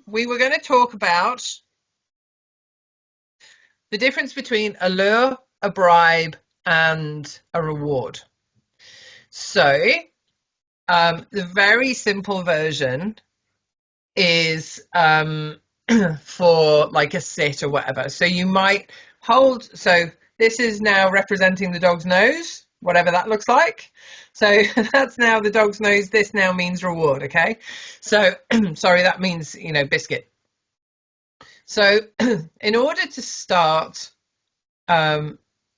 we were going to talk about the difference between a lure, a bribe, and a reward. So, the very simple version is for like a sit or whatever. So you might hold, so this is now representing the dog's nose, whatever that looks like. So that's now the dog's nose. This now means reward, okay? So, sorry, that means, biscuit. So in order to start,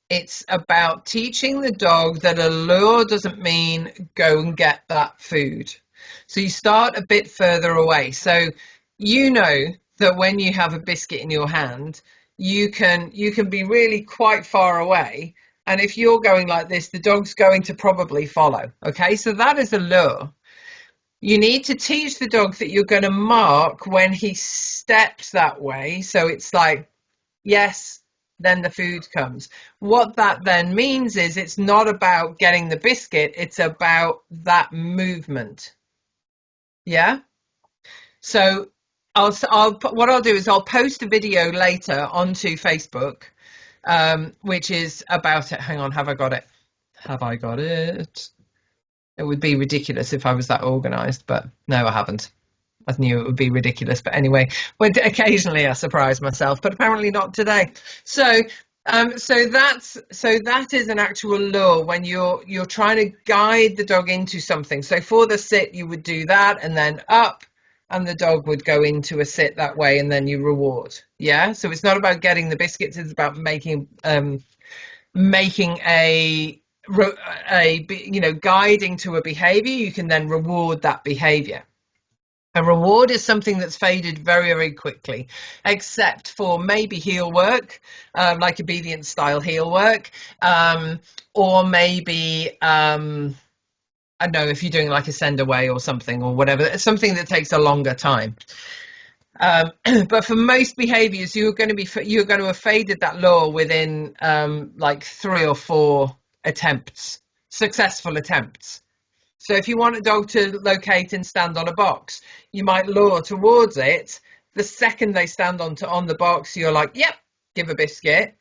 it's about teaching the dog that a lure doesn't mean go and get that food. So you start a bit further away. So you know that when you have a biscuit in your hand, you can be really quite far away. And if you're going like this, the dog's going to probably follow. Okay, so that is a lure. You need to teach the dog that you're going to mark when he steps that way. So it's like, yes, then the food comes. What that then means is it's not about getting the biscuit, it's about that movement. Yeah? So what I'll do is I'll post a video later onto Facebook, which is about it. Hang on, have I got it? Have I got it? It would be ridiculous if I was that organized, but no, I haven't. I knew it would be ridiculous, but anyway, occasionally I surprise myself, but apparently not today. So that is an actual lure when you're trying to guide the dog into something. So for the sit, you would do that and then up, and the dog would go into a sit that way, and then you reward. Yeah. So it's not about getting the biscuits; it's about making guiding to a behavior. You can then reward that behavior. A reward is something that's faded very, very quickly, except for maybe heel work, like obedience style heel work, or maybe, I don't know, if you're doing like a send away or something or whatever, something that takes a longer time. But for most behaviors, you're going to have faded that lure within like 3 or 4 attempts, successful attempts. So if you want a dog to locate and stand on a box, you might lure towards it. The second they stand on the box, you're like, yep, give a biscuit.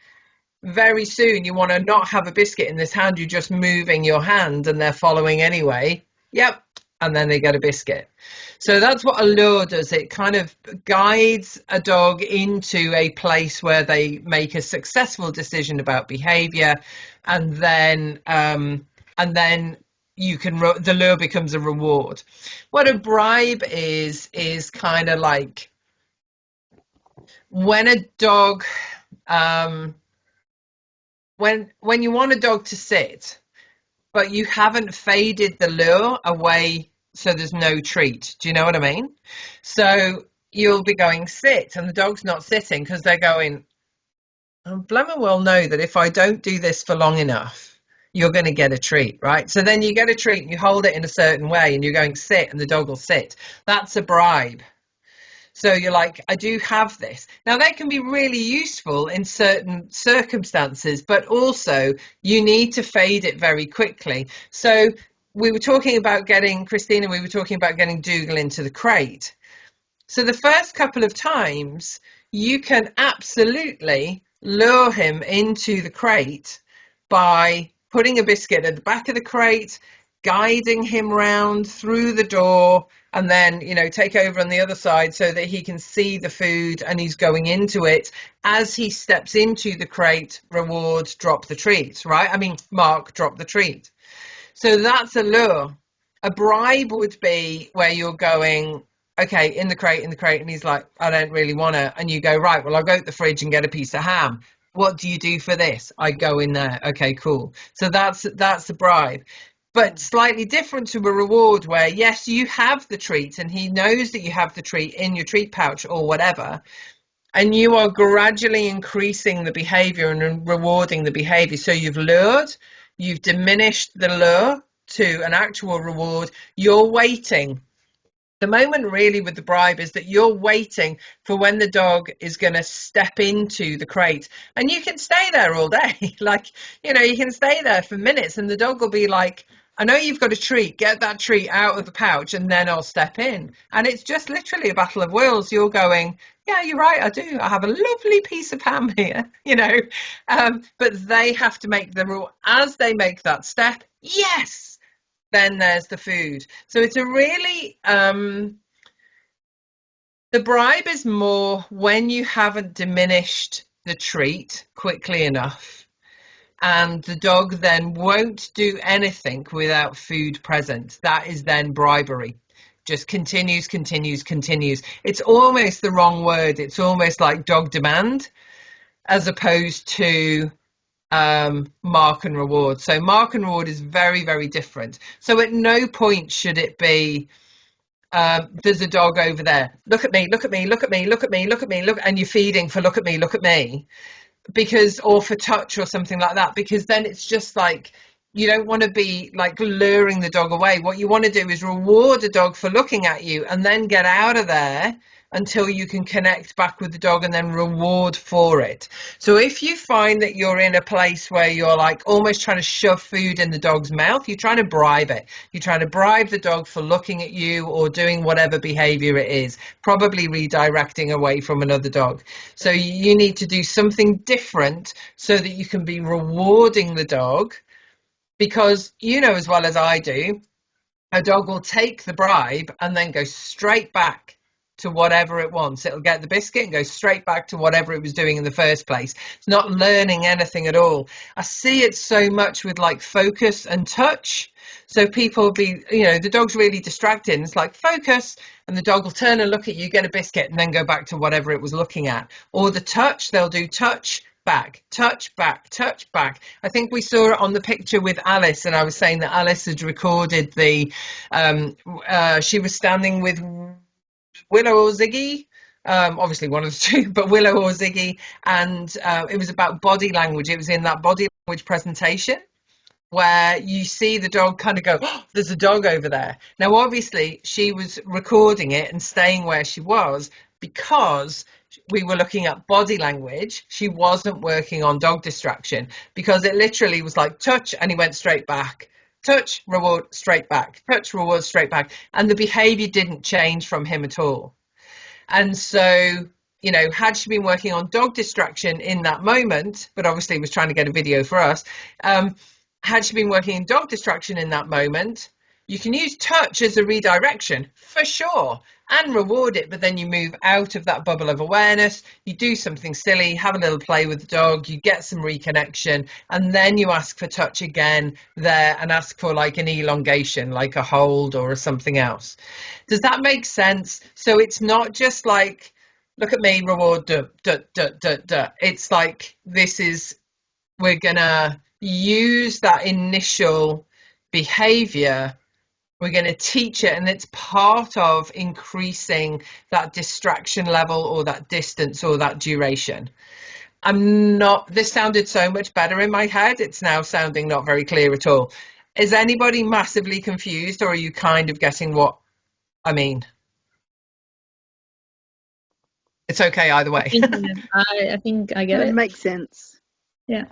Very soon you want to not have a biscuit in this hand, you're just moving your hand and they're following anyway. Yep. And then they get a biscuit. So that's what a lure does. It kind of guides a dog into a place where they make a successful decision about behavior, and then the lure becomes a reward. What a bribe is kind of like when a dog, when you want a dog to sit, but you haven't faded the lure away so there's no treat. Do you know what I mean? So you'll be going sit, and the dog's not sitting because they're going, I blooming well know that if I don't do this for long enough, you're going to get a treat, right? So then you get a treat and you hold it in a certain way and you're going sit and the dog will sit. That's a bribe. So you're like, I do have this. Now that can be really useful in certain circumstances, but also you need to fade it very quickly. So we were talking about getting Dougal into the crate. So the first couple of times you can absolutely lure him into the crate by putting a biscuit at the back of the crate, guiding him round through the door, and then, take over on the other side so that he can see the food and he's going into it. As he steps into the crate, reward, drop the treat, right? I mean, mark, drop the treat. So that's a lure. A bribe would be where you're going, okay, in the crate, and he's like, I don't really want to. And you go, right, well, I'll go to the fridge and get a piece of ham. What do you do for this? I go in there. Okay, cool. So that's a bribe. But slightly different to a reward where, yes, you have the treat and he knows that you have the treat in your treat pouch or whatever, and you are gradually increasing the behavior and rewarding the behavior. So you've lured, you've diminished the lure to an actual reward, you're waiting. The moment really with the bribe is that you're waiting for when the dog is going to step into the crate, and you can stay there all day. Like, you can stay there for minutes and the dog will be like, I know you've got a treat, get that treat out of the pouch and then I'll step in. And it's just literally a battle of wills. You're going, yeah, you're right, I do. I have a lovely piece of ham here, you know. But they have to make the rule. As they make that step, yes, then there's the food. So it's a really, the bribe is more when you haven't diminished the treat quickly enough, and the dog then won't do anything without food present. That is then bribery. Just continues. It's almost the wrong word. It's almost like dog demand as opposed to mark and reward. So mark and reward is very, very different. So at no point should it be, there's a dog over there. Look at me, and you're feeding for look at me. Because, or for touch or something like that, because then it's just like, you don't want to be like luring the dog away. What you want to do is reward a dog for looking at you and then get out of there until you can connect back with the dog and then reward for it. So if you find that you're in a place where you're like almost trying to shove food in the dog's mouth, you're trying to bribe it. You're trying to bribe the dog for looking at you or doing whatever behavior it is, probably redirecting away from another dog. So you need to do something different so that you can be rewarding the dog, because you know as well as I do, a dog will take the bribe and then go straight back to whatever it wants. It'll get the biscuit and go straight back to whatever it was doing in the first place. It's not learning anything at all. I see it so much with like focus and touch. So people will be, you know, the dog's really distracted. It's like focus, and the dog will turn and look at you, get a biscuit, and then go back to whatever it was looking at. Or the touch, they'll do touch, back, touch back, touch back. I think we saw it on the picture with Alice, and I was saying that Alice had recorded the, she was standing with Willow or Ziggy, obviously one of the two, but Willow or Ziggy, and it was about body language. It was in that body language presentation where you see the dog kind of go, oh, there's a dog over there. Now, obviously, she was recording it and staying where she was because we were looking at body language. She wasn't working on dog distraction, because it literally was like touch and he went straight back. Touch, reward, straight back. Touch, reward, straight back. And the behavior didn't change from him at all. And so, you know, had she been working on dog distraction in that moment, but obviously was trying to get a video for us, had she been working in dog distraction in that moment, you can use touch as a redirection for sure and reward it, but then you move out of that bubble of awareness, you do something silly, have a little play with the dog, you get some reconnection, and then you ask for touch again there and ask for like an elongation, like a hold or something else. Does that make sense? So it's not just like, look at me, reward, duh, duh, duh, duh, duh. It's like, this is, we're gonna use that initial behavior, we're going to teach it, and it's part of increasing that distraction level or that distance or that duration. This sounded so much better in my head. It's now sounding not very clear at all. Is anybody massively confused, or are you kind of getting what I mean? It's okay either way. I think I get it. It makes sense. Yeah.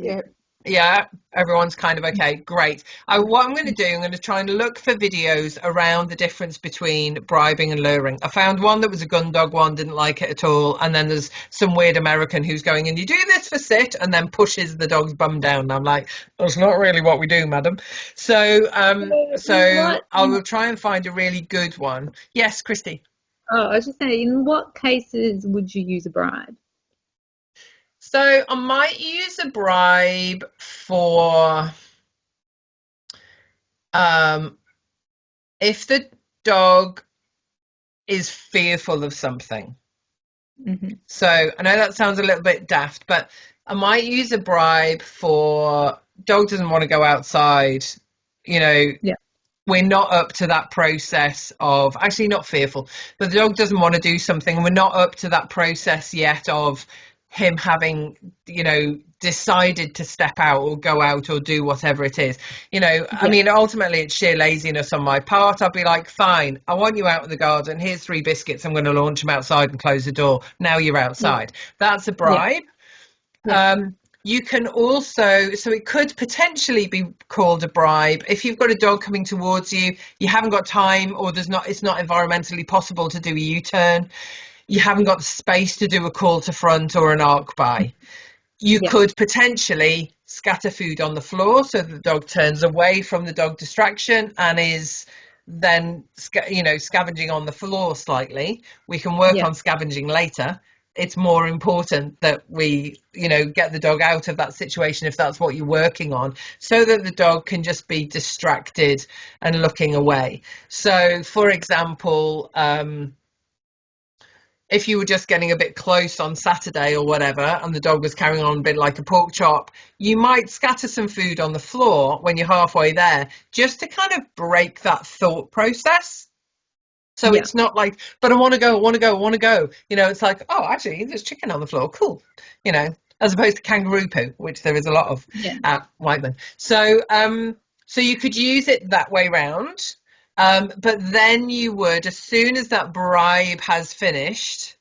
Yeah, everyone's kind of okay. Great. What I'm going to do, I'm going to try and look for videos around the difference between bribing and luring. I found one that was a gun dog one, didn't like it at all. And then there's some weird American who's going, and you do this for sit, and then pushes the dog's bum down. And I'm like, that's not really what we do, madam. So I will try and find a really good one. Yes, Christy. Oh, I was just saying, in what cases would you use a bribe? So I might use a bribe for if the dog is fearful of something. Mm-hmm. So I know that sounds a little bit daft, but I might use a bribe for dog doesn't want to go outside, you know. Yeah. We're not up to that process of, actually not fearful, but the dog doesn't want to do something, and we're not up to that process yet of him having, you know, decided to step out or go out or do whatever it is, you know. Yeah. I mean, ultimately it's sheer laziness on my part. I'll be like, fine, I want you out in the garden, here's 3 biscuits, I'm going to launch them outside and close the door, now you're outside. Yeah. That's a bribe. Yeah. You can also, so it could potentially be called a bribe if you've got a dog coming towards you, you haven't got time, or it's not environmentally possible to do a U-turn, you haven't got the space to do a call to front or an arc by. You Yeah. could potentially scatter food on the floor so the dog turns away from the dog distraction and is then scavenging on the floor slightly. We can work Yeah. on scavenging later. It's more important that we get the dog out of that situation if that's what you're working on, so that the dog can just be distracted and looking away. So for example, if you were just getting a bit close on Saturday or whatever, and the dog was carrying on a bit like a pork chop, you might scatter some food on the floor when you're halfway there, just to kind of break that thought process. So Yeah. it's not like, but I want to go, I want to go, I want to go. It's like, oh, actually, there's chicken on the floor. Cool. As opposed to kangaroo poo, which there is a lot of Yeah. at Whiteman. So you could use it that way round. But then you would, as soon as that bribe has finished,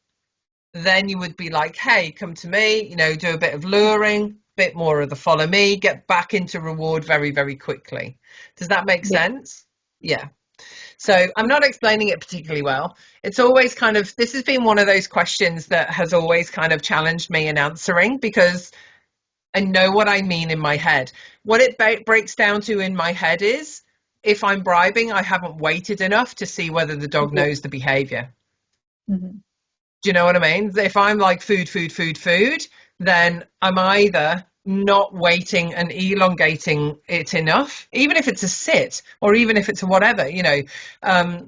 then you would be like, hey, come to me, do a bit of luring, bit more of the follow me, get back into reward very, very quickly. Does that make Yeah. sense? Yeah. So I'm not explaining it particularly well. It's always this has been one of those questions that has always kind of challenged me in answering, because I know what I mean in my head. What it breaks down to in my head is, if I'm bribing, I haven't waited enough to see whether the dog Yeah. knows the behavior. Mhm. Do you know what I mean? If I'm like food, food, food, food, then I'm either not waiting and elongating it enough, even if it's a sit or even if it's a whatever,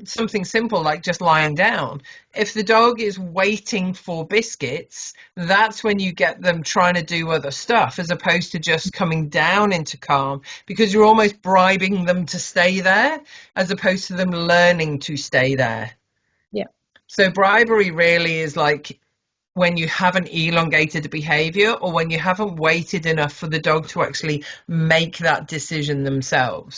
something simple like just lying down. If the dog is waiting for biscuits, that's when you get them trying to do other stuff, as opposed to just coming down into calm, because you're almost bribing them to stay there as opposed to them learning to stay there. Yeah. So bribery really is like when you haven't elongated the behavior, or when you haven't waited enough for the dog to actually make that decision themselves.